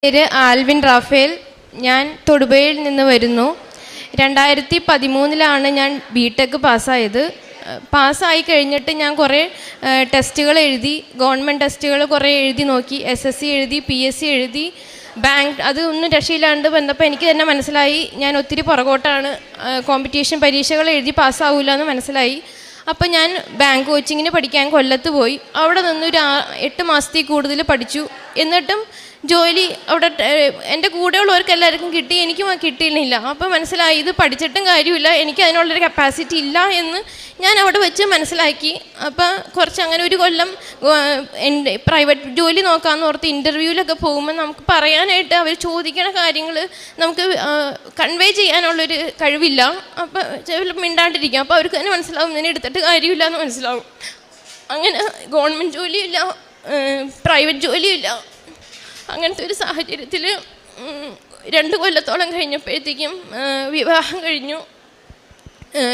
പേര് Alvin Rafale. ഞാൻ തൊടുപുഴയിൽ നിന്ന് വരുന്നു. 2013 ഞാൻ ബിടെക് പാസ്സായത്. പാസ്സായി കഴിഞ്ഞിട്ട് ഞാൻ കുറേ ടെസ്റ്റുകൾ എഴുതി, ഗവൺമെൻറ് ടെസ്റ്റുകൾ കുറേ എഴുതി നോക്കി. SSC എഴുതി, PSC എഴുതി, ബാങ്ക്, അത് ഒന്നും രക്ഷയില്ലാണ്ട് വന്നപ്പോൾ എനിക്ക് തന്നെ മനസ്സിലായി ഞാൻ ഒത്തിരി പുറകോട്ടാണ്. കോമ്പറ്റീഷൻ പരീക്ഷകൾ എഴുതി പാസ്സാവില്ല എന്ന് മനസ്സിലായി. അപ്പോൾ ഞാൻ ബാങ്ക് കോച്ചിങ്ങിന് പഠിക്കാൻ കൊല്ലത്ത് പോയി. അവിടെ നിന്നൊരു 8 മാസത്തിൽ കൂടുതൽ പഠിച്ചു. എന്നിട്ടും ജോലി അവിടെ എൻ്റെ കൂടെയുള്ളവർക്ക് എല്ലാവർക്കും കിട്ടി, എനിക്കും കിട്ടിയിരുന്നില്ല. അപ്പോൾ മനസ്സിലായി ഇത് പഠിച്ചിട്ടും കാര്യമില്ല, എനിക്ക് അതിനുള്ളൊരു കപ്പാസിറ്റി ഇല്ല എന്ന് ഞാൻ അവിടെ വെച്ച് മനസ്സിലാക്കി. അപ്പോൾ കുറച്ച് അങ്ങനെ ഒരു കൊല്ലം എൻ്റെ പ്രൈവറ്റ് ജോലി നോക്കാമെന്ന് ഓർത്ത് ഇൻ്റർവ്യൂവിലൊക്കെ പോകുമ്പോൾ നമുക്ക് പറയാനായിട്ട് അവർ ചോദിക്കണ കാര്യങ്ങൾ നമുക്ക് കൺവേ ചെയ്യാനുള്ളൊരു കഴിവില്ല. അപ്പോൾ ചിലപ്പോൾ മിണ്ടാണ്ടിരിക്കും. അപ്പോൾ അവർക്ക് തന്നെ മനസ്സിലാവും ഇതിനെ എടുത്തിട്ട് കാര്യമില്ല എന്ന് മനസ്സിലാവും. അങ്ങനെ ഗവൺമെൻറ് ജോലിയില്ല, പ്രൈവറ്റ് ജോലിയില്ല. അങ്ങനത്തെ ഒരു സാഹചര്യത്തിൽ 2 കൊല്ലത്തോളം കഴിഞ്ഞപ്പോഴത്തേക്കും വിവാഹം കഴിഞ്ഞു.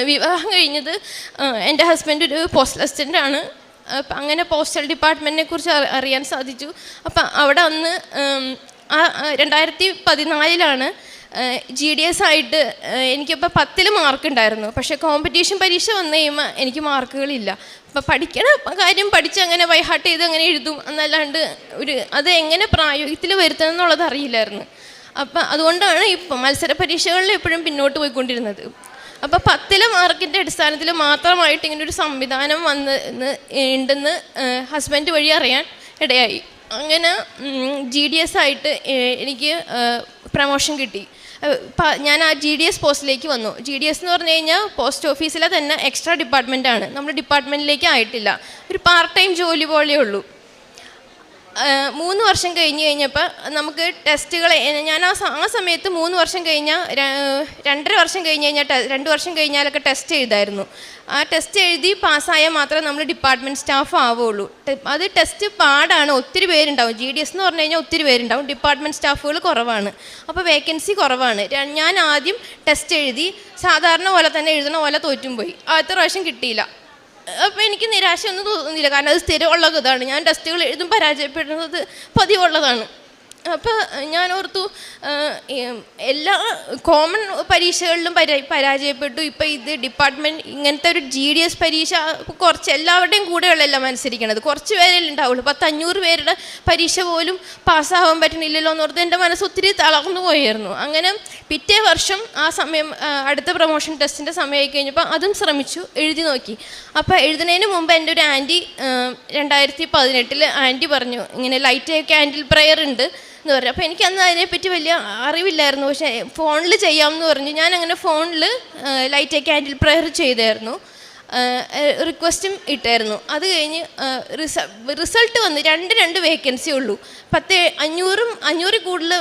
വിവാഹം കഴിഞ്ഞത് എൻ്റെ ഹസ്ബൻഡ് ഒരു പോസ്റ്റൽ അസിസ്റ്റൻ്റാണ്. അപ്പം അങ്ങനെ പോസ്റ്റൽ ഡിപ്പാർട്ട്മെൻറ്റിനെ കുറിച്ച് അറിയാൻ സാധിച്ചു. അപ്പം അവിടെ അന്ന് 2014 GDS ആയിട്ട് എനിക്കിപ്പോൾ 10 മാർക്ക് ഉണ്ടായിരുന്നു. പക്ഷേ കോമ്പറ്റീഷൻ പരീക്ഷ വന്നു കഴിയുമ്പോൾ എനിക്ക് മാർക്കുകളില്ല. അപ്പോൾ പഠിക്കണ കാര്യം പഠിച്ച് അങ്ങനെ ബൈഹാർട്ട് ചെയ്ത് അങ്ങനെ എഴുതും എന്നല്ലാണ്ട് അത് എങ്ങനെ പ്രായോഗികത്തിൽ വരുത്തണം എന്നുള്ളത് അറിയില്ലായിരുന്നു. അപ്പം അതുകൊണ്ടാണ് ഇപ്പം മത്സര പരീക്ഷകളിൽ എപ്പോഴും പിന്നോട്ട് പോയിക്കൊണ്ടിരുന്നത്. അപ്പോൾ 10 മാർക്കിൻ്റെ അടിസ്ഥാനത്തിൽ മാത്രമായിട്ട് ഇങ്ങനെ ഒരു സംവിധാനം ഉണ്ടെന്ന് ഹസ്ബൻഡ് വഴി അറിയാൻ ഇടയായി. അങ്ങനെ GDS ആയിട്ട് എനിക്ക് പ്രമോഷൻ കിട്ടി. ഞാൻ ആ GDS പോസ്റ്റിലേക്ക് വന്നു. GDS എന്ന് പറഞ്ഞു കഴിഞ്ഞാൽ പോസ്റ്റ് ഓഫീസിലെ തന്നെ എക്സ്ട്രാ ഡിപ്പാർട്ട്മെൻറ്റാണ്. നമ്മുടെ ഡിപ്പാർട്ട്മെൻറ്റിലേക്ക് ആയിട്ടില്ല, ഒരു പാർട്ട് ടൈം ജോലി പോലെയേ ഉള്ളൂ. 3 വർഷം കഴിഞ്ഞപ്പോൾ നമുക്ക് ടെസ്റ്റുകൾ, ഞാൻ ആ സമയത്ത് 3 വർഷം കഴിഞ്ഞാൽ 2.5 വർഷം കഴിഞ്ഞ് കഴിഞ്ഞാൽ 2 വർഷം കഴിഞ്ഞാലൊക്കെ ടെസ്റ്റ് എഴുതായിരുന്നു. ആ ടെസ്റ്റ് എഴുതി പാസ്സായാൽ മാത്രമേ നമ്മൾ ഡിപ്പാർട്ട്മെൻറ്റ് സ്റ്റാഫ് ആവുള്ളൂ. അത് ടെസ്റ്റ് പാടാണ്, ഒത്തിരി പേരുണ്ടാവും. GDS എന്ന് പറഞ്ഞു കഴിഞ്ഞാൽ ഒത്തിരി പേരുണ്ടാവും, ഡിപ്പാർട്ട്മെൻറ്റ് സ്റ്റാഫുകൾ കുറവാണ്. അപ്പോൾ വേക്കൻസി കുറവാണ്. ഞാൻ ആദ്യം ടെസ്റ്റ് എഴുതി സാധാരണ പോലെ തന്നെ എഴുതണ പോലെ തോറ്റും പോയി. ആദ്യത്തെ പ്രാവശ്യം കിട്ടിയില്ല. അപ്പോൾ എനിക്ക് നിരാശയൊന്നും തോന്നുന്നില്ല, കാരണം അത് സ്ഥിരമുള്ള ഇതാണ്. ഞാൻ ടെസ്റ്റുകൾ എഴുതും പരാജയപ്പെടുന്നത് പതിവുള്ളതാണ്. അപ്പോൾ ഞാൻ ഓർത്തു എല്ലാ കോമൺ പരീക്ഷകളിലും പരാജയപ്പെട്ടു. ഇപ്പോൾ ഇത് ഡിപ്പാർട്ട്മെൻറ്റ് ഇങ്ങനത്തെ ഒരു GDS പരീക്ഷ കുറച്ച് എല്ലാവരുടെയും കൂടെയുള്ളല്ല മത്സരിക്കണത്, കുറച്ച് പേരേ ഉണ്ടാവുള്ളൂ. 500 പേരുടെ പരീക്ഷ പോലും പാസ്സാവാൻ പറ്റണില്ലല്ലോ എന്നോർത്ത് എൻ്റെ മനസ്സ് ഒത്തിരി തളർന്നു പോയായിരുന്നു. അങ്ങനെ പിറ്റേ വർഷം ആ സമയം അടുത്ത പ്രൊമോഷൻ ടെസ്റ്റിൻ്റെ സമയമായി കഴിഞ്ഞപ്പോൾ അതും ശ്രമിച്ചു, എഴുതി നോക്കി. അപ്പോൾ എഴുതുന്നതിന് മുമ്പ് എൻ്റെ ഒരു ആൻറ്റി 2018 ആൻറ്റി പറഞ്ഞു ഇങ്ങനെ ലൈറ്റ് ക്യാൻഡിൽ പ്രയർ ഉണ്ട് എന്ന് പറഞ്ഞു. അപ്പോൾ എനിക്കന്ന് അതിനെപ്പറ്റി വലിയ അറിവില്ലായിരുന്നു. പക്ഷേ ഫോണിൽ ചെയ്യാമെന്ന് പറഞ്ഞു. ഞാൻ അങ്ങനെ ഫോണിൽ ലൈറ്റ് ക്യാൻഡിൽ പ്രയർ ചെയ്തായിരുന്നു, റിക്വസ്റ്റും ഇട്ടായിരുന്നു. അത് കഴിഞ്ഞ് റിസൾട്ട് വന്ന് 2 വേക്കൻസി ഉള്ളൂ. 500 കൂടുതൽ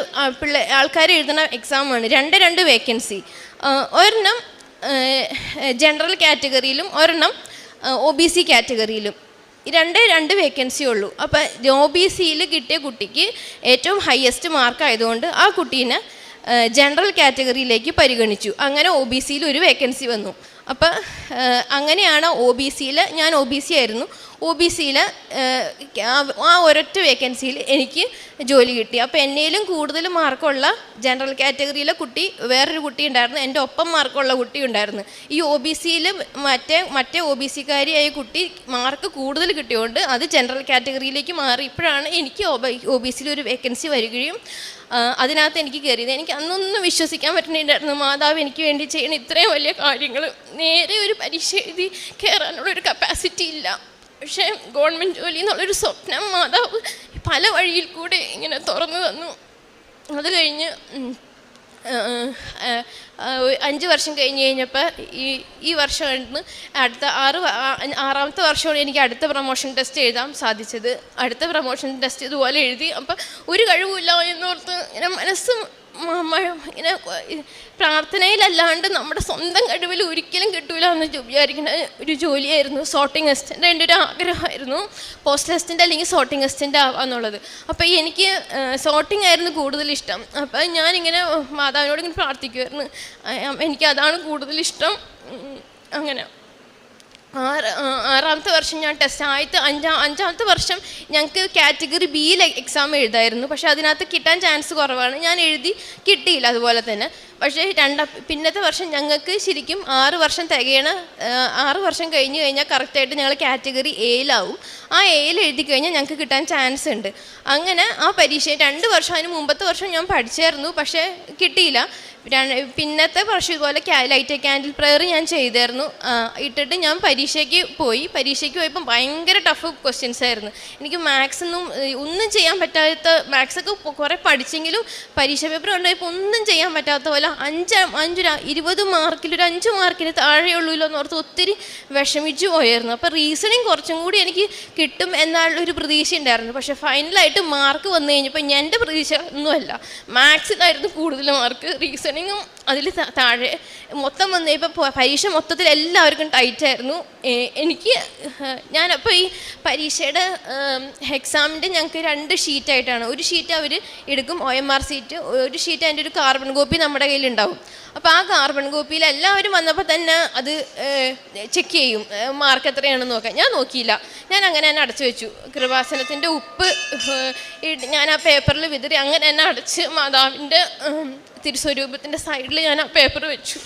ആൾക്കാർ എഴുതുന്ന എക്സാമാണ്. 2 വേക്കൻസി, ഒരെണ്ണം ജനറൽ കാറ്റഗറിയിലും ഒരെണ്ണം OBC കാറ്റഗറിയിലും. 2 വേക്കൻസി ഉള്ളൂ. അപ്പോൾ OBCയിൽ കിട്ടിയ കുട്ടിക്ക് ഏറ്റവും ഹയസ്റ്റ് മാർക്ക് ആയതുകൊണ്ട് ആ കുട്ടീനെ ജനറൽ കാറ്റഗറിയിലേക്ക് പരിഗണിച്ചു. അങ്ങനെ OBCയിൽ ഒരു വേക്കൻസി വന്നു. അപ്പം അങ്ങനെയാണ് OBCയിൽ, ഞാൻ OBC ആയിരുന്നു, OBCയിൽ ആ ഒരൊറ്റ വേക്കൻസിയിൽ എനിക്ക് ജോലി കിട്ടി. അപ്പോൾ എന്നേലും കൂടുതൽ മാർക്കുള്ള ജനറൽ കാറ്റഗറിയിലെ കുട്ടി, വേറൊരു കുട്ടി ഉണ്ടായിരുന്നു, എൻ്റെ ഒപ്പം മാർക്കുള്ള കുട്ടി ഉണ്ടായിരുന്നു. ഈ OBCയിൽ മറ്റേ OBCക്കാരിയായ കുട്ടി മാർക്ക് കൂടുതൽ കിട്ടിയതുകൊണ്ട് അത് ജനറൽ കാറ്റഗറിയിലേക്ക് മാറി. ഇപ്പോഴാണ് എനിക്ക് OBCയിൽ ഒരു വേക്കൻസി വരികയും അതിനകത്ത് എനിക്ക് കയറിയത്. എനിക്ക് അന്നൊന്നും വിശ്വസിക്കാൻ പറ്റുന്നുണ്ടായിരുന്നു മാതാവ് എനിക്ക് വേണ്ടി ചെയ്യണ ഇത്രയും വലിയ കാര്യങ്ങൾ. നേരെ ഒരു പരീക്ഷ എഴുതി കയറാനുള്ളൊരു കപ്പാസിറ്റി ഇല്ല. പക്ഷേ ഗവൺമെൻറ് ജോലി എന്നുള്ളൊരു സ്വപ്നം മാതാവ് പല വഴിയിൽ കൂടെ ഇങ്ങനെ തുറന്നു തന്നു. അത് കഴിഞ്ഞ് 5 വർഷം കഴിഞ്ഞപ്പോൾ ഈ വർഷമാണ് അടുത്ത 6ാമത്തെ വർഷമാണ് എനിക്ക് അടുത്ത പ്രൊമോഷൻ ടെസ്റ്റ് എഴുതാൻ സാധിച്ചത്. അടുത്ത പ്രൊമോഷൻ ടെസ്റ്റ് ഇതുപോലെ എഴുതി. അപ്പം ഒരു കഴിവുമില്ല എന്നോർത്ത് ഇങ്ങനെ മനസ്സ് ഇങ്ങനെ പ്രാർത്ഥനയിലല്ലാണ്ട് നമ്മുടെ സ്വന്തം കഴിവിൽ ഒരിക്കലും കിട്ടൂല എന്ന് വിചാരിക്കുന്ന ഒരു ജോലിയായിരുന്നു സോർട്ടിംഗ് അസിസ്റ്റൻ്റ്. എൻ്റെ ഒരു ആഗ്രഹമായിരുന്നു പോസ്റ്റൽ അസിസ്റ്റൻ്റ് അല്ലെങ്കിൽ സോർട്ടിംഗ് അസിസ്റ്റൻ്റ് ആവാന്നുള്ളത്. അപ്പോൾ എനിക്ക് സോർട്ടിംഗ് ആയിരുന്നു കൂടുതലിഷ്ടം. അപ്പോൾ ഞാനിങ്ങനെ മാതാവിനോട് ഇങ്ങനെ പ്രാർത്ഥിക്കുമായിരുന്നു, എനിക്കതാണ് കൂടുതലിഷ്ടം. അങ്ങനെ ആറാമത്തെ വർഷം ഞാൻ ടെസ്റ്റ് അഞ്ചാമത്തെ വർഷം ഞങ്ങൾക്ക് കാറ്റഗറി ബിയിൽ എക്സാം എഴുതായിരുന്നു. പക്ഷെ അതിനകത്ത് കിട്ടാൻ ചാൻസ് കുറവാണ്. ഞാൻ എഴുതി, കിട്ടിയില്ല അതുപോലെ തന്നെ. പക്ഷേ പിന്നത്തെ വർഷം ഞങ്ങൾക്ക് ശരിക്കും 6 വർഷം തികയണ, 6 വർഷം കഴിഞ്ഞ് കഴിഞ്ഞാൽ കറക്റ്റായിട്ട് ഞങ്ങൾ കാറ്റഗറി എയിലാവും. ആ എയിൽ എഴുതി കഴിഞ്ഞാൽ ഞങ്ങൾക്ക് കിട്ടാൻ ചാൻസ് ഉണ്ട്. അങ്ങനെ ആ പരീക്ഷ 2 വർഷം, അതിന് മുമ്പത്തെ വർഷം ഞാൻ പഠിച്ചായിരുന്നു, പക്ഷേ കിട്ടിയില്ല. പിന്നത്തെ വർഷം ഇതുപോലെ ലൈറ്റ് ക്യാൻഡിൽ പ്രെയർ ഞാൻ ചെയ്തായിരുന്നു. ഇട്ടിട്ട് ഞാൻ പരീക്ഷയ്ക്ക് പോയപ്പോൾ ഭയങ്കര ടഫ് ക്വസ്റ്റ്യൻസ് ആയിരുന്നു. എനിക്ക് മാത്സ് ഒന്നും ചെയ്യാൻ പറ്റാത്ത, മാത്സൊക്കെ കുറേ പഠിച്ചെങ്കിലും പരീക്ഷ പേപ്പർ കൊണ്ടുപോയപ്പോൾ ഒന്നും ചെയ്യാൻ പറ്റാത്ത പോലെ 20 മാർക്കിൽ ഒരു 5 മാർക്കിന് താഴെയുള്ളൂല്ലോ എന്നോർത്ത് ഒത്തിരി വിഷമിച്ചു പോയായിരുന്നു. അപ്പോൾ റീസണിങ് കുറച്ചും കൂടി എനിക്ക് കിട്ടും എന്നുള്ളൊരു പ്രതീക്ഷ ഉണ്ടായിരുന്നു. പക്ഷേ ഫൈനലായിട്ട് മാർക്ക് വന്നു കഴിഞ്ഞപ്പോൾ എൻ്റെ പ്രതീക്ഷ ഒന്നുമല്ല, മാത്സിലായിരുന്നു കൂടുതൽ മാർക്ക്, റീസണിങ്ങും അതിൽ താഴെ. മൊത്തം വന്നപ്പോൾ പരീക്ഷ മൊത്തത്തിൽ എല്ലാവർക്കും ടൈറ്റായിരുന്നു. ഞാനപ്പോൾ ഈ പരീക്ഷയുടെ എക്സാമിൻ്റെ ഞങ്ങൾക്ക് 2 ഷീറ്റായിട്ടാണ്. ഒരു ഷീറ്റ് അവർ എടുക്കും, OMR ഷീറ്റ്, ഒരു ഷീറ്റ് അതിൻ്റെ ഒരു കാർബൺ കോപ്പി നമ്മുടെ കയ്യിലുണ്ടാവും. അപ്പോൾ ആ കാർബൺ കോപ്പിയിൽ എല്ലാവരും വന്നപ്പോൾ തന്നെ അത് ചെക്ക് ചെയ്യും, മാർക്ക് എത്രയാണെന്ന് നോക്കാം. ഞാൻ നോക്കിയില്ല, ഞാൻ അങ്ങനെ തന്നെ അടച്ചു വെച്ചു. കൃപാസനത്തിൻ്റെ ഉപ്പ് ഞാൻ ആ പേപ്പറിൽ വിതറി അങ്ങനെ തന്നെ അടച്ച് മാതാവിൻ്റെ തിരുസ്വരൂപത്തിൻ്റെ സൈഡിൽ ഞാൻ ആ പേപ്പർ വെച്ചു.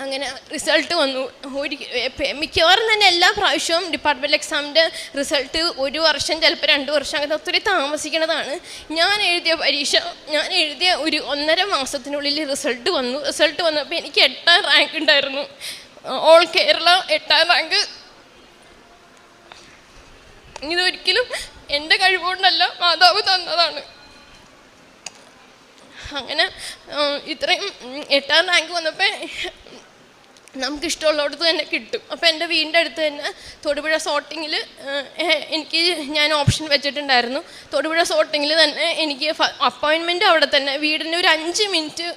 അങ്ങനെ റിസൾട്ട് വന്നു. മിക്കവാറും തന്നെ എല്ലാ പ്രാവശ്യവും ഡിപ്പാർട്ട്മെൻറ്റൽ എക്സാമിൻ്റെ റിസൾട്ട് 1 വർഷം, ചിലപ്പോൾ 2 വർഷം, അങ്ങനെ ഒത്തിരി താമസിക്കുന്നതാണ്. ഞാൻ എഴുതിയ ഒരു 1.5 മാസത്തിനുള്ളിൽ റിസൾട്ട് വന്നപ്പോൾ എനിക്ക് 8ാം റാങ്ക് ഉണ്ടായിരുന്നു. All Kerala 8ാം rank. ഇതൊരിക്കലും എൻ്റെ കഴിവുകൊണ്ടല്ല, മാതാവ് തന്നതാണ്. അങ്ങനെ ഇത്രയും 8ാം റാങ്ക് വന്നപ്പോൾ നമുക്കിഷ്ടമുള്ളിടത്ത് തന്നെ കിട്ടും. അപ്പോൾ എൻ്റെ വീടിൻ്റെ അടുത്ത് തന്നെ തൊടുപുഴ സോട്ടിങ്ങിൽ ഞാൻ ഓപ്ഷൻ വെച്ചിട്ടുണ്ടായിരുന്നു. തൊടുപുഴ സോട്ടിങ്ങിൽ തന്നെ എനിക്ക് അപ്പോയിൻമെൻറ്റ് അവിടെ തന്നെ, വീടിന് ഒരു 5 മിനിറ്റ്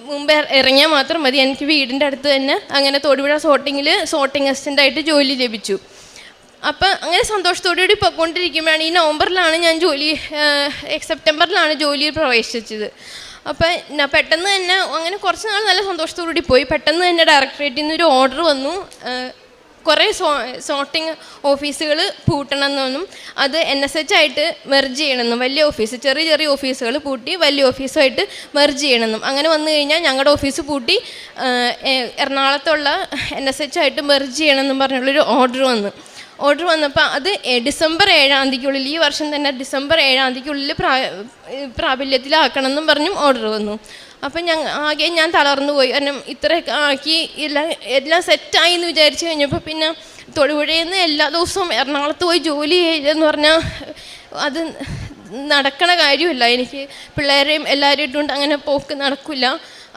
മുമ്പ് ഇറങ്ങിയാൽ മാത്രം മതി, എനിക്ക് വീടിൻ്റെ അടുത്ത് തന്നെ. അങ്ങനെ തൊടുപുഴ സോട്ടിങ് അസിസ്റ്റൻ്റായിട്ട് ജോലി ലഭിച്ചു. അപ്പം അങ്ങനെ സന്തോഷത്തോടുകൂടി പോയിക്കൊണ്ടിരിക്കുമ്പോഴാണ് ഈ നവംബറിലാണ് ഞാൻ സെപ്റ്റംബറിലാണ് ജോലിയിൽ പ്രവേശിച്ചത്. അപ്പം പെട്ടെന്ന് തന്നെ അങ്ങനെ കുറച്ച് നാൾ നല്ല സന്തോഷത്തോടുകൂടി പോയി. പെട്ടെന്ന് തന്നെ ഡയറക്ടറേറ്റിൽ നിന്നൊരു ഓർഡർ വന്നു, കുറേ സോർട്ടിങ് ഓഫീസുകൾ പൂട്ടണമെന്നും അത് NSH ആയിട്ട് മെർജ് ചെയ്യണമെന്നും, വലിയ ഓഫീസ്, ചെറിയ ഓഫീസുകൾ പൂട്ടി വലിയ ഓഫീസുമായിട്ട് മെർജ് ചെയ്യണമെന്നും. അങ്ങനെ വന്നു കഴിഞ്ഞാൽ ഞങ്ങളുടെ ഓഫീസ് പൂട്ടി എറണാകുളത്തുള്ള NSH ആയിട്ട് മെർജ് ചെയ്യണമെന്നും പറഞ്ഞുള്ളൊരു ഓർഡർ വന്നപ്പോൾ അത് ഡിസംബർ 7-ാം തീയതിക്കുള്ളിൽ, ഈ വർഷം തന്നെ ഡിസംബർ 7-ാം തീയതിക്കുള്ളിൽ പ്രാബല്യത്തിലാക്കണമെന്നും പറഞ്ഞും ഓർഡർ വന്നു. അപ്പം ഞാൻ തളർന്നു പോയി. കാരണം ഇത്രയൊക്കെ ആക്കി എല്ലാം സെറ്റായി എന്ന് വിചാരിച്ചു കഴിഞ്ഞപ്പോൾ പിന്നെ തൊടുപുഴയിൽ നിന്ന് എല്ലാ ദിവസവും എറണാകുളത്ത് പോയി ജോലി ചെയ്യുകയെന്ന് പറഞ്ഞാൽ അത് നടക്കണ കാര്യമില്ല. എനിക്ക് പിള്ളേരെയും എല്ലാവരും ഇട്ടുകൊണ്ട് അങ്ങനെ പോക്ക് നടക്കില്ല.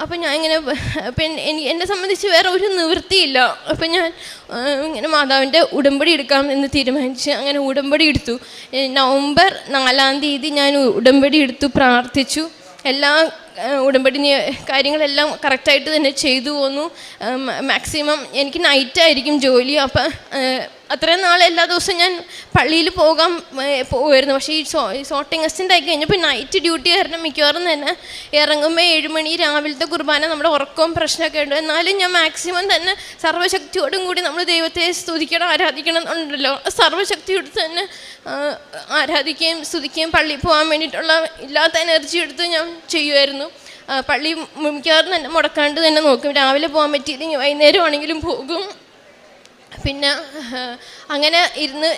അപ്പം ഞാൻ ഇങ്ങനെ എന്നെ സംബന്ധിച്ച് വേറെ ഒരു നിവൃത്തിയില്ല. അപ്പം ഞാൻ ഇങ്ങനെ മാതാവിൻ്റെ ഉടമ്പടി എടുക്കാം എന്ന് തീരുമാനിച്ച് അങ്ങനെ ഉടമ്പടി എടുത്തു. നവംബർ 4-ാം തീയതി ഞാൻ ഉടമ്പടി എടുത്തു, പ്രാർത്ഥിച്ചു. എല്ലാ ഉടമ്പടി കാര്യങ്ങളെല്ലാം കറക്റ്റായിട്ട് തന്നെ ചെയ്തു പോന്നു. മാക്സിമം എനിക്ക് നൈറ്റായിരിക്കും ജോലി. അപ്പം അത്രയും നാൾ എല്ലാ ദിവസവും ഞാൻ പള്ളിയിൽ പോകുമായിരുന്നു. പക്ഷേ ഈ സോർട്ടിങ് അസിസ്റ്റൻ്റ് ആയി കഴിഞ്ഞപ്പോൾ നൈറ്റ് ഡ്യൂട്ടി കാരണം മിക്കവാറും തന്നെ ഇറങ്ങുമ്പോൾ 7 മണി രാവിലത്തെ കുർബാന, നമ്മുടെ ഉറക്കവും പ്രശ്നമൊക്കെ ഉണ്ട്. എന്നാലും ഞാൻ മാക്സിമം തന്നെ സർവ്വശക്തിയോടും കൂടി നമ്മൾ ദൈവത്തെ സ്തുതിക്കണം, ആരാധിക്കണം എന്നുണ്ടല്ലോ, സർവ്വശക്തിയോട് തന്നെ ആരാധിക്കുകയും സ്തുതിക്കുകയും പള്ളിയിൽ പോകാൻ വേണ്ടിയിട്ടുള്ള ഇല്ലാത്ത എനർജി എടുത്ത് ഞാൻ ചെയ്യുമായിരുന്നു. പള്ളി മിക്കവാറും തന്നെ മുടക്കാണ്ട് തന്നെ നോക്കും. രാവിലെ പോകാൻ പറ്റിയില്ലെങ്കിൽ വൈകുന്നേരം ആണെങ്കിലും പോകും. പിന്നെ അങ്ങനെ ഇരുന്ന്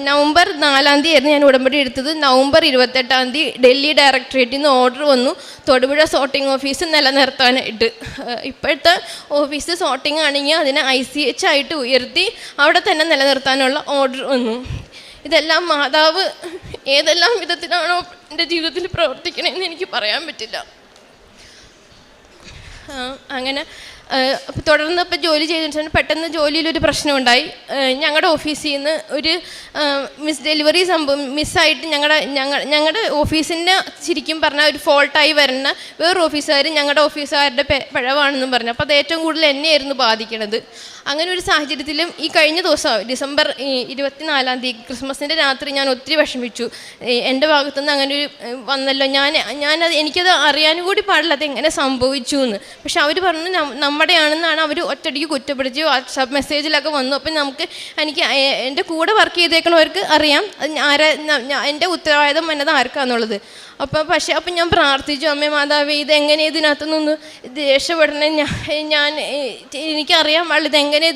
നവംബർ 4-ാം തീയതി ആയിരുന്നു ഞാൻ ഉടമ്പടി എടുത്തത്. നവംബർ 28-ാം തീയതി ഡൽഹി ഡയറക്ടറേറ്റിൽ നിന്ന് ഓർഡർ വന്നു തൊടുപുഴ സോർട്ടിംഗ് ഓഫീസ് നിലനിർത്താനായിട്ട്. ഇപ്പോഴത്തെ ഓഫീസ് സോർട്ടിംഗ് ആണെങ്കിൽ അതിനെ ICH ആയിട്ട് ഉയർത്തി അവിടെ തന്നെ നിലനിർത്താനുള്ള ഓർഡർ വന്നു. ഇതെല്ലാം മാതാവ് ഏതെല്ലാം വിധത്തിലാണോ എൻ്റെ ജീവിതത്തിൽ പ്രവർത്തിക്കണമെന്ന് എനിക്ക് പറയാൻ പറ്റില്ല. അങ്ങനെ തുടർന്ന് ഇപ്പോൾ ജോലി ചെയ്തിട്ട് പെട്ടെന്ന് ജോലിയിലൊരു പ്രശ്നമുണ്ടായി. ഞങ്ങളുടെ ഓഫീസിൽ നിന്ന് ഒരു ഡെലിവറി സംഭവം മിസ്സായിട്ട് ഞങ്ങളുടെ ഓഫീസിൻ്റെ ശരിക്കും പറഞ്ഞാൽ ഒരു ഫോൾട്ടായി വരുന്ന വേറൊരു ഓഫീസുകാർ ഞങ്ങളുടെ ഓഫീസുകാരുടെ പിഴവാണെന്നും പറഞ്ഞു. അപ്പോൾ അത് ഏറ്റവും കൂടുതൽ എന്നെയായിരുന്നു ബാധിക്കണത്. അങ്ങനെ ഒരു സാഹചര്യത്തിലും ഈ കഴിഞ്ഞ ദിവസം ഡിസംബർ 24 ക്രിസ്മസിൻ്റെ രാത്രി ഞാൻ ഒത്തിരി വിഷമിച്ചു. എൻ്റെ ഭാഗത്തുനിന്ന് അങ്ങനെ ഒരു വന്നല്ലോ, ഞാനത് എനിക്കത് അറിയാനും കൂടി പാടില്ല അത് എങ്ങനെ സംഭവിച്ചു എന്ന്. പക്ഷെ അവർ പറഞ്ഞു നമ്മുടെയാണെന്നാണ് അവർ ഒറ്റയടിക്ക് കുറ്റപ്പെടുത്തി വാട്സാപ്പ് മെസ്സേജിലൊക്കെ വന്നു. അപ്പം എനിക്ക് എൻ്റെ കൂടെ വർക്ക് ചെയ്തേക്കണവർക്ക് അറിയാം എൻ്റെ ഉത്തരവാദിത്തം വന്നത് ആർക്കാന്നുള്ളത്. അപ്പം ഞാൻ പ്രാർത്ഥിച്ചു, അമ്മേ മാതാവേ ഇതെങ്ങനെ ഇതിനകത്തു നിന്ന് രക്ഷപ്പെടണേ, എനിക്കറിയാൻ പാടില്ല ഇതെങ്ങനെ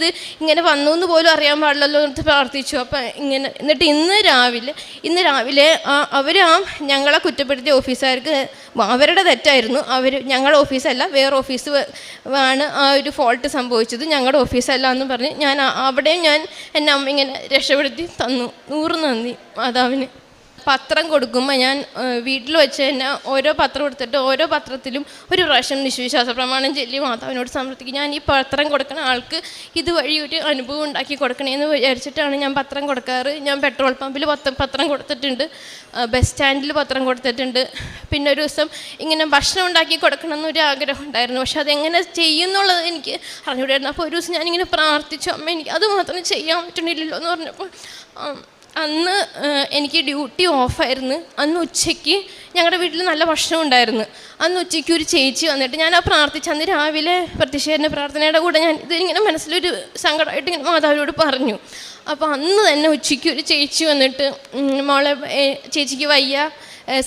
ഇങ്ങനെ വന്നു എന്ന് പോലും അറിയാൻ പാടില്ലല്ലോ എന്ന് പ്രാർത്ഥിച്ചു. അപ്പം എന്നിട്ട് ഇന്ന് രാവിലെ അവർ ഞങ്ങളെ കുറ്റപ്പെടുത്തിയ ഓഫീസുകാർക്ക് അവരുടെ തെറ്റായിരുന്നു. ഞങ്ങളുടെ ഓഫീസല്ല, വേറെ ഓഫീസ് ആണ് ആ ഒരു ഫോൾട്ട് സംഭവിച്ചത്, ഞങ്ങളുടെ ഓഫീസല്ല എന്ന് പറഞ്ഞ് അവിടെയും എൻ്റെ അമ്മ ഇങ്ങനെ രക്ഷപ്പെടുത്തി തന്നു. 100 നന്ദി മാതാവിന്. പത്രം കൊടുക്കുമ്പോൾ ഞാൻ വീട്ടിൽ വെച്ച് തന്നെ ഓരോ പത്രം എടുത്തിട്ട് ഓരോ പത്രത്തിലും ഒരു പ്രാവശ്യം നിശ്വിശ്വാസ പ്രമാണം ചൊല്ലി മാതാവിനോട് സമർപ്പിക്കും. ഞാൻ ഈ പത്രം കൊടുക്കുന്ന ആൾക്ക് ഇതുവഴി ഒരു അനുഭവം ഉണ്ടാക്കി കൊടുക്കണേന്ന് വിചാരിച്ചിട്ടാണ് ഞാൻ പത്രം കൊടുക്കാറ്. ഞാൻ പെട്രോൾ പമ്പിൽ പത്രം കൊടുത്തിട്ടുണ്ട്, ബസ് സ്റ്റാൻഡിൽ പത്രം കൊടുത്തിട്ടുണ്ട്. പിന്നെ ഒരു ദിവസം ഇങ്ങനെ ഭക്ഷണം ഉണ്ടാക്കി കൊടുക്കണം എന്നൊരു ആഗ്രഹം ഉണ്ടായിരുന്നു. പക്ഷെ അതെങ്ങനെ ചെയ്യുന്നുള്ളത് എനിക്ക് അറിഞ്ഞുകൂടായിരുന്നു. അപ്പോൾ ഒരു ദിവസം ഞാനിങ്ങനെ പ്രാർത്ഥിച്ചു, അമ്മ എനിക്ക് അത് മാത്രം ചെയ്യാൻ പറ്റണില്ലല്ലോ എന്ന് പറഞ്ഞപ്പോൾ അന്ന് എനിക്ക് ഡ്യൂട്ടി ഓഫായിരുന്നു. അന്ന് ഉച്ചയ്ക്ക് ഞങ്ങളുടെ വീട്ടിൽ നല്ല ഭക്ഷണം ഉണ്ടായിരുന്നു. അന്ന് ഉച്ചയ്ക്ക് ഒരു ചേച്ചി വന്നിട്ട് ഞാൻ പ്രാർത്ഥിച്ചു. അന്ന് രാവിലെ പ്രതിഷേധ പ്രാർത്ഥനയുടെ കൂടെ ഞാൻ ഇതിങ്ങനെ മനസ്സിലൊരു സങ്കടമായിട്ട് ഇങ്ങനെ മാതാവിനോട് പറഞ്ഞു. അപ്പോൾ അന്ന് തന്നെ ഉച്ചയ്ക്ക് ഒരു ചേച്ചി വന്നിട്ട് മോളെ ചേച്ചിക്ക് വയ്യ,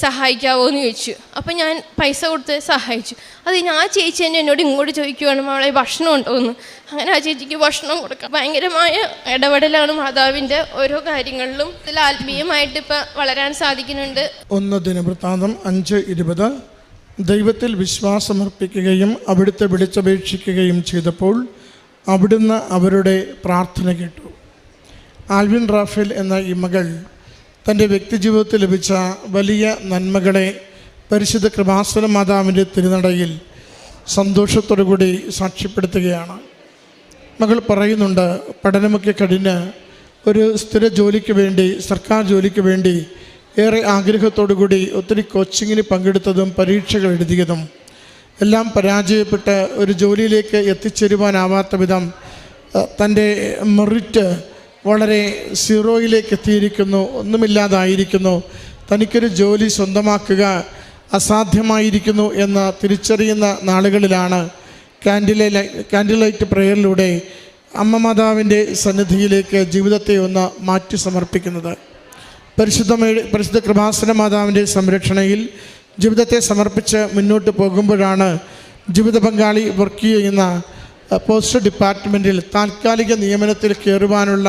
സഹായിക്കാവോ എന്ന് ചോദിച്ചു. അപ്പം ഞാൻ പൈസ കൊടുത്ത് സഹായിച്ചു. അത് ആ ചേച്ചി തന്നെ എന്നോട് ഇങ്ങോട്ട് ചോദിക്കുവാണ്, മോളെ ഭക്ഷണം ഉണ്ടോ എന്ന്. അങ്ങനെ ആ ചേച്ചിക്ക് ഭക്ഷണം കൊടുക്കാം. ഭയങ്കരമായ ഇടപെടലാണ് മാതാവിൻ്റെ ഓരോ കാര്യങ്ങളിലും. ഇതിൽ ആത്മീയമായിട്ട് ഇപ്പം വളരാൻ സാധിക്കുന്നുണ്ട്. 1 ദിനവൃത്താന്തം 5:20 ദൈവത്തിൽ വിശ്വാസമർപ്പിക്കുകയും അവിടുത്തെ വിളിച്ചപേക്ഷിക്കുകയും ചെയ്തപ്പോൾ അവിടുന്ന് അവരുടെ പ്രാർത്ഥന കേട്ടു. ആൽവിൻ റാഫേൽ എന്ന ഈ മകൾ തൻ്റെ വ്യക്തിജീവിതത്തിൽ ലഭിച്ച വലിയ നന്മകളെ പരിശുദ്ധ കൃപാസന മാതാവിൻ്റെ തിരുനടയിൽ സന്തോഷത്തോടുകൂടി സാക്ഷ്യപ്പെടുത്തുകയാണ്. മകൾ പറയുന്നുണ്ട്, പഠനമൊക്കെ കഴിഞ്ഞ് ഒരു സ്ഥിര ജോലിക്ക് വേണ്ടി, സർക്കാർ ജോലിക്ക് വേണ്ടി ഏറെ ആഗ്രഹത്തോടുകൂടി ഒത്തിരി കോച്ചിങ്ങിന് പങ്കെടുത്തതും പരീക്ഷകൾ എഴുതിയതും എല്ലാം പരാജയപ്പെട്ട് ഒരു ജോലിയിലേക്ക് എത്തിച്ചേരുവാനാവാത്ത വിധം തൻ്റെ മെറിറ്റ് വളരെ സീറോയിലേക്ക് എത്തിയിരിക്കുന്നു, ഒന്നുമില്ലാതായിരിക്കുന്നു, തനിക്കൊരു ജോലി സ്വന്തമാക്കുക അസാധ്യമായിരിക്കുന്നു എന്ന് തിരിച്ചറിയുന്ന നാളുകളിലാണ് കാൻഡിൽ ലൈറ്റ് പ്രേയറിലൂടെ അമ്മ മാതാവിൻ്റെ സന്നിധിയിലേക്ക് ജീവിതത്തെ ഒന്ന് മാറ്റി സമർപ്പിക്കുന്നത്. പരിശുദ്ധ കൃപാസന മാതാവിൻ്റെ സംരക്ഷണയിൽ ജീവിതത്തെ സമർപ്പിച്ച് മുന്നോട്ട് പോകുമ്പോഴാണ് ജീവിത പങ്കാളി വർക്ക് ചെയ്യുന്ന പോസ്റ്റ് ഡിപ്പാർട്ട്മെൻറ്റിൽ താൽക്കാലിക നിയമനത്തിൽ കയറുവാനുള്ള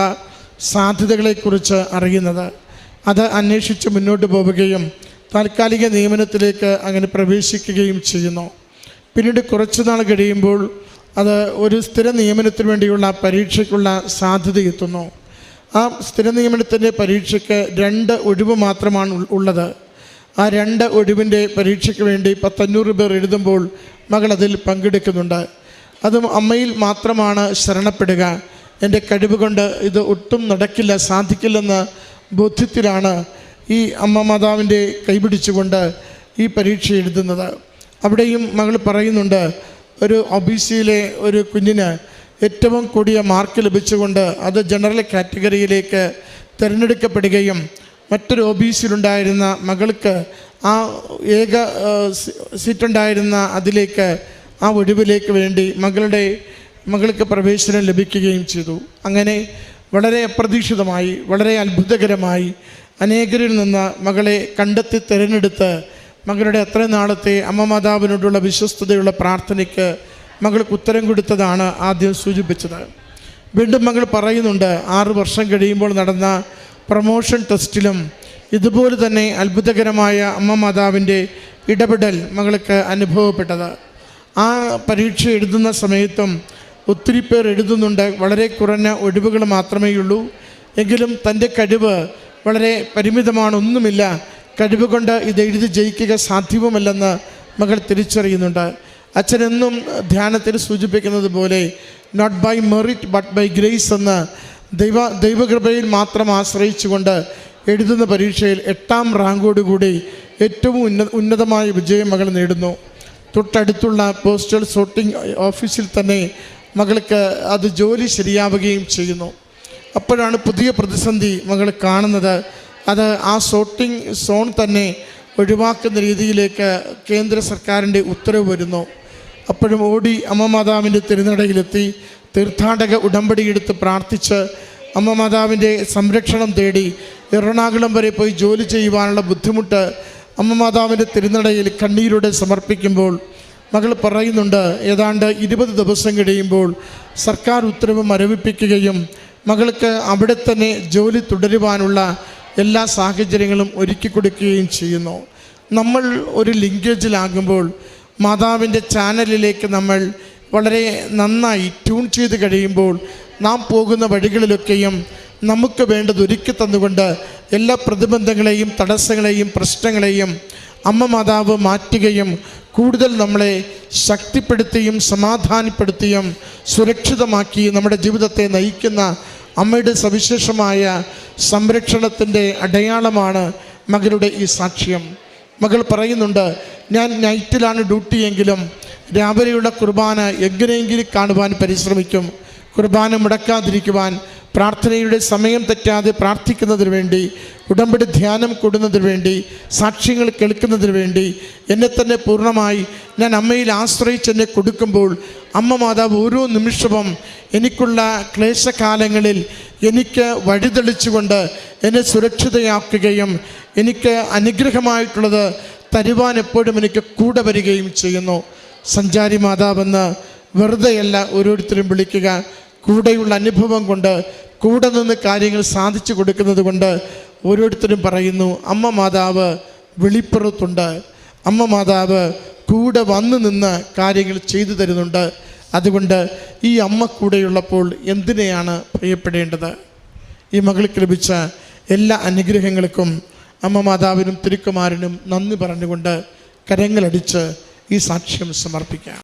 സാധ്യതകളെക്കുറിച്ച് അറിയുന്നത്. അത് അന്വേഷിച്ച് മുന്നോട്ട് പോവുകയും താൽക്കാലിക നിയമനത്തിലേക്ക് അങ്ങനെ പ്രവേശിക്കുകയും ചെയ്യുന്നു. പിന്നീട് കുറച്ച് നാൾ കഴിയുമ്പോൾ അത് ഒരു സ്ഥിര നിയമനത്തിന് വേണ്ടിയുള്ള പരീക്ഷയ്ക്കുള്ള സാധ്യത എത്തുന്നു. ആ സ്ഥിര നിയമനത്തിൻ്റെ പരീക്ഷയ്ക്ക് 2 ഒഴിവ് മാത്രമാണ് ഉള്ളത്. ആ 2 ഒഴിവിൻ്റെ പരീക്ഷയ്ക്ക് വേണ്ടി 500 പേർ എഴുതുമ്പോൾ മകൾ അതിൽ പങ്കെടുക്കുന്നുണ്ട്. അതും അമ്മയിൽ മാത്രമാണ് ശരണപ്പെടുക. എൻ്റെ കഴിവ് കൊണ്ട് ഇത് ഒട്ടും നടക്കില്ല, സാധിക്കില്ലെന്ന ബോധ്യത്തിലാണ് ഈ അമ്മ മാതാവിൻ്റെ കൈപിടിച്ചുകൊണ്ട് ഈ പരീക്ഷ എഴുതുന്നത്. അവിടെയും മകൾ പറയുന്നുണ്ട്, ഒരു ഒബിസിയിലെ ഒരു കുഞ്ഞിന് ഏറ്റവും കൂടിയ മാർക്ക് ലഭിച്ചുകൊണ്ട് അത് ജനറൽ കാറ്റഗറിയിലേക്ക് തിരഞ്ഞെടുക്കപ്പെടുകയും മറ്റൊരു ഒബിസിയിലുണ്ടായിരുന്ന മകൾക്ക് ആ ഏക സീറ്റുണ്ടായിരുന്ന അതിലേക്ക് ആ ഒഴിവിലേക്ക് വേണ്ടി മകൾക്ക് പ്രവേശനം ലഭിക്കുകയും ചെയ്തു. അങ്ങനെ വളരെ അപ്രതീക്ഷിതമായി, വളരെ അത്ഭുതകരമായി അനേകരിൽ നിന്ന് മകളെ കണ്ടെത്തി തിരഞ്ഞെടുത്ത് മകളുടെ അത്ര നാളത്തെ അമ്മ മാതാവിനോടുള്ള വിശ്വസ്തതയുള്ള പ്രാർത്ഥനയ്ക്ക് മകൾക്ക് ഉത്തരം കൊടുത്തതാണ് ആദ്യം സൂചിപ്പിച്ചത്. വീണ്ടും മകൾ പറയുന്നുണ്ട്, 6 വർഷം കഴിയുമ്പോൾ നടന്ന പ്രൊമോഷൻ ടെസ്റ്റിലും ഇതുപോലെ തന്നെ അത്ഭുതകരമായ അമ്മ മാതാവിൻ്റെ ഇടപെടൽ മകൾക്ക് അനുഭവപ്പെട്ടത്. ആ പരീക്ഷ എഴുതുന്ന സമയത്തും ഒത്തിരി പേർ എഴുതുന്നുണ്ട്, വളരെ കുറഞ്ഞ ഒഴിവുകൾ മാത്രമേ ഉള്ളൂ. എങ്കിലും തൻ്റെ കഴിവ് വളരെ പരിമിതമാണ്, ഒന്നുമില്ല, കഴിവ് കൊണ്ട് ഇത് എഴുതി ജയിക്കുക സാധ്യവുമല്ലെന്ന് മകൾ തിരിച്ചറിയുന്നുണ്ട്. അച്ഛനെന്നും ധ്യാനത്തിൽ സൂചിപ്പിക്കുന്നത് പോലെ not by merit but by grace എന്ന് ദൈവകൃപയിൽ മാത്രം ആശ്രയിച്ചുകൊണ്ട് എഴുതുന്ന പരീക്ഷയിൽ 8ാം റാങ്കോടുകൂടി ഏറ്റവും ഉന്നതമായ വിജയം മകൾ നേടുന്നു. തൊട്ടടുത്തുള്ള പോസ്റ്റൽ സോർട്ടിംഗ് ഓഫീസിൽ തന്നെ മകൾക്ക് അത് ജോലി ശരിയാവുകയും ചെയ്യുന്നു. അപ്പോഴാണ് പുതിയ പ്രതിസന്ധി മകൾ കാണുന്നത്. അത് ആ സോർട്ടിംഗ് സോൺ തന്നെ ഒഴിവാക്കുന്ന രീതിയിലേക്ക് കേന്ദ്ര സർക്കാരിൻ്റെ ഉത്തരവ് വരുന്നു. അപ്പോഴും ഓടി അമ്മ മാതാവിൻ്റെ തിരുനടയിലെത്തി തീർത്ഥാടക ഉടമ്പടിയെടുത്ത് പ്രാർത്ഥിച്ച് അമ്മ മാതാവിൻ്റെ സംരക്ഷണം തേടി എറണാകുളം വരെ പോയി ജോലി ചെയ്യുവാനുള്ള ബുദ്ധിമുട്ട് അമ്മ മാതാവിൻ്റെ തിരുനടയിൽ കണ്ണീരോടെ സമർപ്പിക്കുമ്പോൾ മകൾ പറയുന്നുണ്ട്, ഏതാണ്ട് 20 ദിവസം കഴിയുമ്പോൾ സർക്കാർ ഉത്തരവ് മരവിപ്പിക്കുകയും മകൾക്ക് അവിടെ തന്നെ ജോലി തുടരുവാനുള്ള എല്ലാ സാഹചര്യങ്ങളും ഒരുക്കി കൊടുക്കുകയും ചെയ്യുന്നു. നമ്മൾ ഒരു ലിങ്കേജിലാകുമ്പോൾ മാതാവിൻ്റെ ചാനലിലേക്ക് നമ്മൾ വളരെ നന്നായി ട്യൂൺ ചെയ്ത് കഴിയുമ്പോൾ നാം പോകുന്ന വഴികളിലൊക്കെയും നമുക്ക് വേണ്ടത് ഒരുക്കി തന്നുകൊണ്ട് എല്ലാ പ്രതിബന്ധങ്ങളെയും തടസ്സങ്ങളെയും പ്രശ്നങ്ങളെയും അമ്മ മാതാവ് മാറ്റുകയും കൂടുതൽ നമ്മളെ ശക്തിപ്പെടുത്തിയും സമാധാനപ്പെടുത്തിയും സുരക്ഷിതമാക്കി നമ്മുടെ ജീവിതത്തെ നയിക്കുന്ന അമ്മയുടെ സവിശേഷമായ സംരക്ഷണത്തിൻ്റെ അടയാളമാണ് മകളുടെ ഈ സാക്ഷ്യം. മകൾ പറയുന്നുണ്ട്, ഞാൻ നൈറ്റിലാണ് ഡ്യൂട്ടിയെങ്കിലും രാവിലെയുള്ള കുർബാന എങ്ങനെയെങ്കിലും കാണുവാൻ പരിശ്രമിക്കും. കുർബാന മുടക്കാതിരിക്കുവാൻ, പ്രാർത്ഥനയുടെ സമയം തെറ്റാതെ പ്രാർത്ഥിക്കുന്നതിന് വേണ്ടി, ഉടമ്പടി ധ്യാനം കൂടുന്നതിന് വേണ്ടി, സാക്ഷ്യങ്ങൾ കേൾക്കുന്നതിന് വേണ്ടി എന്നെ തന്നെ പൂർണ്ണമായി ഞാൻ അമ്മയിൽ ആശ്രയിച്ച് എന്നെ കൊടുക്കുമ്പോൾ അമ്മ മാതാവ് ഓരോ നിമിഷവും എനിക്കുള്ള ക്ലേശകാലങ്ങളിൽ എനിക്ക് വഴിതെളിച്ചുകൊണ്ട് എന്നെ സുരക്ഷിതയാക്കുകയും എനിക്ക് അനുഗ്രഹമായിട്ടുള്ളത് തരുവാൻ എപ്പോഴും എനിക്ക് കൂടെ വരികയും ചെയ്യുന്നു. സഞ്ചാരി മാതാവെന്ന് വെറുതെയല്ല ഓരോരുത്തരും വിളിക്കുക, കൂടെയുള്ള അനുഭവം കൊണ്ട്, കൂടെ നിന്ന് കാര്യങ്ങൾ സാധിച്ചു കൊടുക്കുന്നത് കൊണ്ട് ഓരോരുത്തരും പറയുന്നു, അമ്മ മാതാവ് വെളിപ്പുറത്തുണ്ട്, അമ്മ മാതാവ് കൂടെ വന്നു നിന്ന് കാര്യങ്ങൾ ചെയ്തു തരുന്നുണ്ട്. അതുകൊണ്ട് ഈ അമ്മ കൂടെയുള്ളപ്പോൾ എന്തിനെയാണ് ഭയപ്പെടേണ്ടത്? ഈ മകൾക്ക് ലഭിച്ച എല്ലാ അനുഗ്രഹങ്ങൾക്കും അമ്മ മാതാവിനും തിരുക്കുമാരനും നന്ദി പറഞ്ഞുകൊണ്ട് കരങ്ങളടിച്ച് ഈ സാക്ഷ്യം സമർപ്പിക്കാം.